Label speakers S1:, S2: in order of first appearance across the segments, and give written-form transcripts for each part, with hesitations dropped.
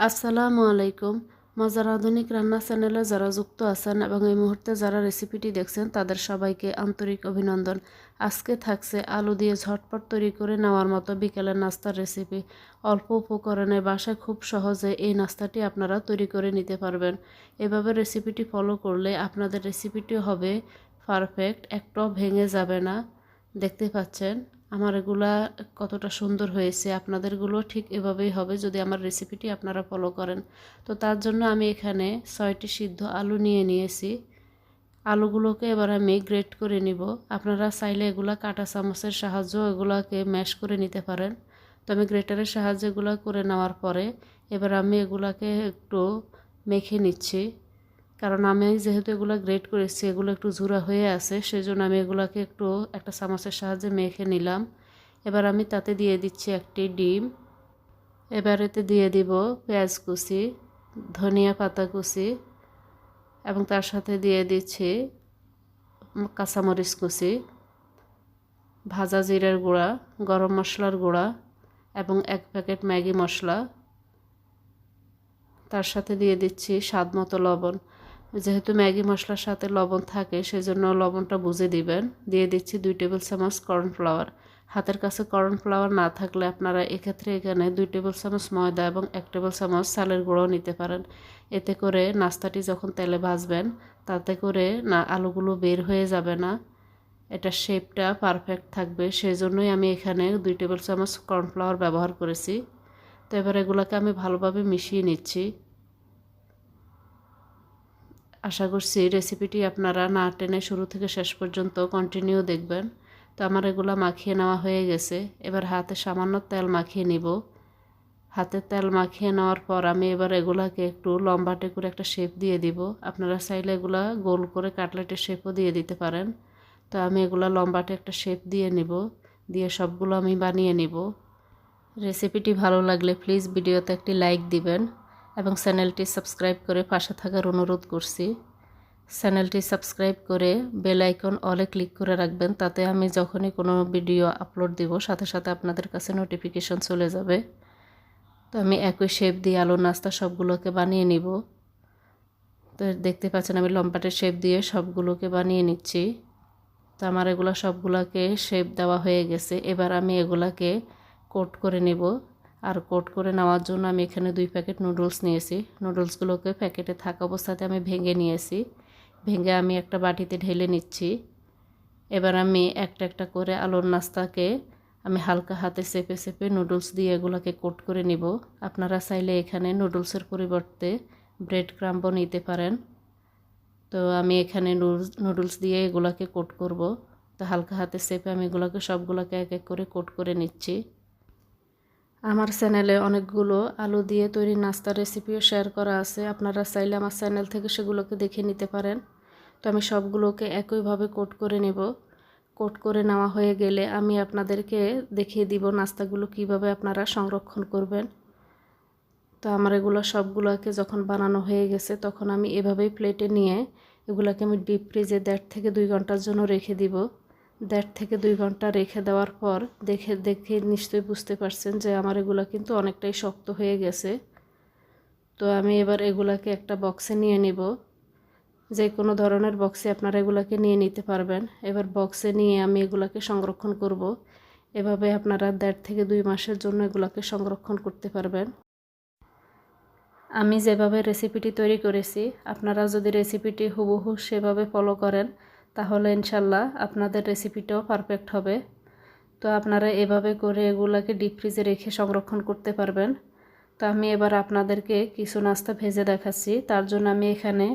S1: আসসালামু আলাইকুম। মজার আধুনিক রান্না চ্যানেলে যারা যুক্ত আছেন এবং এই মুহূর্তে যারা রেসিপিটি দেখছেন তাদের সবাইকে আন্তরিক অভিনন্দন। আজকে থাকছে আলু দিয়ে ঝটপট তৈরি করে নেওয়ার মতো বিকেলের নাস্তার রেসিপি। অল্প উপকরণে বাসায় খুব সহজে এই নাস্তাটি আপনারা তৈরি করে নিতে পারবেন। এভাবে রেসিপিটি ফলো করলে আপনাদের রেসিপিটি হবে পারফেক্ট, একটাও ভেঙে যাবে না। দেখতে পাচ্ছেন আমার এগুলা কতটা সুন্দর হয়েছে, আপনাদেরগুলো ঠিক এভাবেই হবে যদি আমার রেসিপিটি আপনারা ফলো করেন। তো তার জন্য আমি এখানে 6টি সিদ্ধ আলু নিয়ে নিয়েছি। আলুগুলোকে এবার আমি গ্রেট করে নিব। আপনারা চাইলে এগুলা কাঁটা চামচের সাহায্য এগুলাকে ম্যাশ করে নিতে পারেন। তো আমি গ্রেটারের সাহায্যে এগুলো করে নেওয়ার পরে এবার আমি এগুলাকে একটু মেখে নিচ্ছি, কারণ আমি যেহেতু এগুলো গ্রেট করেছি এগুলো একটু ঝুরা হয়ে আছে, সেজন্য আমি এগুলাকে একটু একটা চামচের সাহায্যে মেখে নিলাম। এবার আমি তাতে দিয়ে দিচ্ছি একটি ডিম। এবার এতে দিয়ে দিব পেঁয়াজ কুচি, ধনিয়া পাতা কুচি এবং তার সাথে দিয়ে দিচ্ছি কাঁচামরিচ কুচি, ভাজা জিরার গুঁড়া, গরম মশলার গুঁড়া এবং 1 প্যাকেট ম্যাগি মশলা। তার সাথে দিয়ে দিচ্ছি স্বাদ মতো লবণ। যেহেতু ম্যাগি মশলার সাথে লবণ থাকে সেজন্য লবণটা বুঝে দিবেন। দিয়ে দিচ্ছি 2 টেবিল চামচ কর্নফ্লাওয়ার। হাতের কাছে কর্নফ্লাওয়ার না থাকলে আপনারা এক্ষেত্রে এখানে 2 টেবিল চামচ ময়দা এবং 1 টেবিল চামচ চালের গুঁড়োও নিতে পারেন। এতে করে নাস্তাটি যখন তেলে ভাজবেন তাতে করে না আলুগুলো বের হয়ে যাবে না, এটা শেপটা পারফেক্ট থাকবে। সেজন্যই আমি এখানে 2 টেবিল চামচ কর্নফ্লাওয়ার ব্যবহার করেছি। তো এবার এগুলোকে আমি ভালোভাবে মিশিয়ে নিচ্ছি। আশা করছি রেসিপিটি আপনারা না টেনে শুরু থেকে শেষ পর্যন্ত কন্টিনিউ দেখবেন। তো আমার এগুলো মাখিয়ে নেওয়া হয়ে গেছে। এবার হাতে সামান্য তেল মাখিয়ে নিব। হাতে তেল মাখিয়ে নেওয়ার পর আমি এবার এগুলাকে একটু লম্বাটে করে একটা শেপ দিয়ে দিব। আপনারা চাইলে এগুলা গোল করে কাটলেটের শেপও দিয়ে দিতে পারেন। তো আমি এগুলা লম্বাটে একটা শেপ দিয়ে নিব, দিয়ে সবগুলো আমি বানিয়ে নিব। রেসিপিটি ভালো লাগলে প্লিজ ভিডিওতে একটি লাইক দিবেন এবং চ্যানেলটি সাবস্ক্রাইব করে পাশে থাকার অনুরোধ করছি। চ্যানেলটি সাবস্ক্রাইব করে বেল আইকন অলে ক্লিক করে রাখবেন, তাতে আমি যখনই কোনো ভিডিও আপলোড দিব সাথে সাথে আপনাদের কাছে নোটিফিকেশন চলে যাবে। তো আমি একই শেপ দিয়ে আলুর নাস্তা সবগুলোকে বানিয়ে নিব। তো দেখতে পাচ্ছেন আমি লম্বাটে শেপ দিয়ে সবগুলোকে বানিয়ে নিচ্ছি। তো আমার এগুলো সবগুলোকে শেপ দেওয়া হয়ে গেছে। এবার আমি এগুলাকে কোট করে নেব। আর কোট করে নেওয়ার জন্য আমি এখানে 2 প্যাকেট নুডলস নিয়েছি। নুডলসগুলোকে প্যাকেটে থাকা অবস্থাতে আমি ভেঙে নিয়েছি। ভেঙে আমি একটা বাটিতে ঢেলে নিচ্ছি। এবার আমি একটা একটা করে আলুর নাস্তাকে আমি হালকা হাতে চেপে চেপে নুডলস দিয়ে এগুলোকে কোট করে নিব। আপনারা চাইলে এখানে নুডলসের পরিবর্তে ব্রেড ক্রাম্বও নিতে পারেন। তো আমি এখানে নুডলস দিয়ে এগুলোকে কোট করব। তো হালকা হাতে চেপে আমি এগুলোকে সবগুলোকে এক এক করে কোট করে নিচ্ছি। আমার চ্যানেলে অনেকগুলো আলু দিয়ে তৈরি নাস্তার রেসিপিও শেয়ার করা আছে, আপনারা চাইলে আমার চ্যানেল থেকে সেগুলোকে দেখে নিতে পারেন। তো আমি সবগুলোকে একইভাবে কোট করে নেব। কোট করে নেওয়া হয়ে গেলে আমি আপনাদেরকে দেখিয়ে দিব নাস্তাগুলো কিভাবে আপনারা সংরক্ষণ করবেন। তো আমার এগুলো সবগুলোকে যখন বানানো হয়ে গেছে তখন আমি এভাবেই প্লেটে নিয়ে এগুলোকে আমি ডিপ ফ্রিজে 1.5 থেকে 2 ঘন্টার জন্য রেখে দিব। 1.5 থেকে 2 ঘন্টা রেখে দেওয়ার পর দেখে নিশ্চয়ই বুঝতে পারছেন যে আমার এগুলো কিন্তু অনেকটাই শক্ত হয়ে গেছে। তো আমি এবার এগুলাকে একটা বক্সে নিয়ে নিব। যে কোনো ধরনের বক্সে আপনারা এগুলাকে নিয়ে নিতে পারবেন। এবার বক্সে নিয়ে আমি এগুলাকে সংরক্ষণ করব। এভাবে আপনারা 1.5 থেকে 2 মাসের জন্য এগুলাকে সংরক্ষণ করতে পারবেন। আমি যেভাবে রেসিপিটি তৈরি করেছি আপনারা যদি রেসিপিটি হুবহু সেভাবে ফলো করেন তাহলে ইনশাল্লাহ আপনাদের রেসিপিটাও পারফেক্ট হবে। তো আপনারা এভাবে করে এগুলাকে ডিপ ফ্রিজে রেখে সংরক্ষণ করতে পারবেন। তো আমি এবার আপনাদেরকে কিছু নাস্তা ভেজে দেখাচ্ছি। তার জন্য আমি এখানে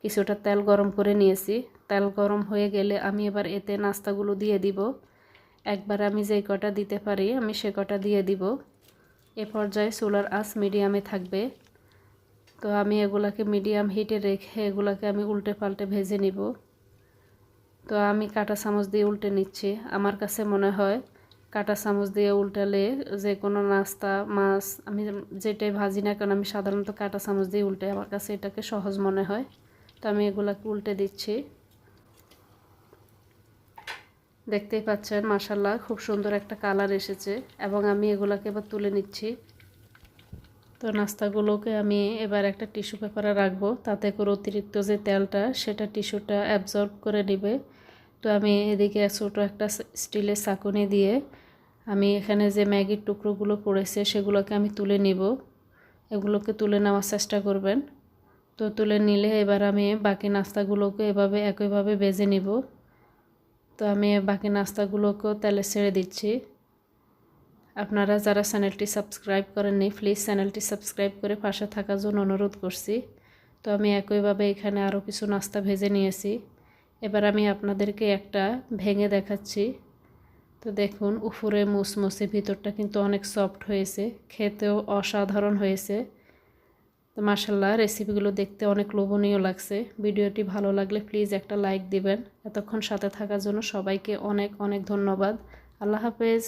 S1: কিছুটা তেল গরম করে নিয়েছি। তেল গরম হয়ে গেলে আমি এবার এতে নাস্তাগুলো দিয়ে দিব। একবার আমি যেই কটা দিতে পারি আমি সে কটা দিয়ে দিব। এ পর্যায়ে চুলার আঁচ মিডিয়ামে থাকবে। তো আমি এগুলাকে মিডিয়াম হিটে রেখে এগুলাকে আমি উল্টে পাল্টে ভেজে নিব। তো আমি কাঁটা চামচ দিয়ে উল্টে নিচ্ছি। আমার কাছে মনে হয় কাঁটা চামচ দিয়ে উল্টালে যে কোনো নাস্তা মাছ আমি যেটাই ভাজি না কেন আমি সাধারণত কাঁটা চামচ দিয়ে উল্টে, আমার কাছে এটাকে সহজ মনে হয়। তো আমি এগুলাকে উল্টে দিচ্ছি। দেখতেই পাচ্ছেন মাশাআল্লাহ খুব সুন্দর একটা কালার এসেছে এবং আমি এগুলাকে এবার তুলে নিচ্ছি। তো তো নাস্তাগুলোকে আমি এবার একটা টিস্যু পেপারে রাখবো, তাতে করে অতিরিক্ত যে তেলটা সেটা টিস্যুটা অ্যাবজর্ব করে নেবে। তো আমি এদিকে ছোটো একটা স্টিলের ছাঁকুনি দিয়ে আমি এখানে যে ম্যাগির টুকরোগুলো পড়েছে সেগুলোকে আমি তুলে নিব। এগুলোকে তুলে নেওয়ার চেষ্টা করবেন। তো তুলে নিলে এবার আমি বাকি নাস্তাগুলোকে এভাবে একইভাবে ভেজে নিব। তো আমি বাকি নাস্তাগুলোকেও তেলে ছেড়ে দিচ্ছি। আপনারা যারা চ্যানেলটি সাবস্ক্রাইব করেননি প্লিজ চ্যানেলটি সাবস্ক্রাইব করে পাশে থাকার জন্য অনুরোধ করছি। তো আমি একইভাবে এখানে আরও কিছু নাস্তা ভেজে নিয়েছি। এবার আমি আপনাদেরকে একটা ভেঙে দেখাচ্ছি। তো দেখুন উপরে মুসমুসে, ভিতরটা কিন্তু অনেক সফট হয়েছে, খেতেও অসাধারণ হয়েছে। তো মাশাআল্লাহ রেসিপিগুলো দেখতে অনেক লোভনীয় লাগছে। ভিডিওটি ভালো লাগলে প্লিজ একটা লাইক দিবেন। এতক্ষণ সাথে থাকার জন্য সবাইকে অনেক অনেক ধন্যবাদ। আল্লাহ হাফেজ।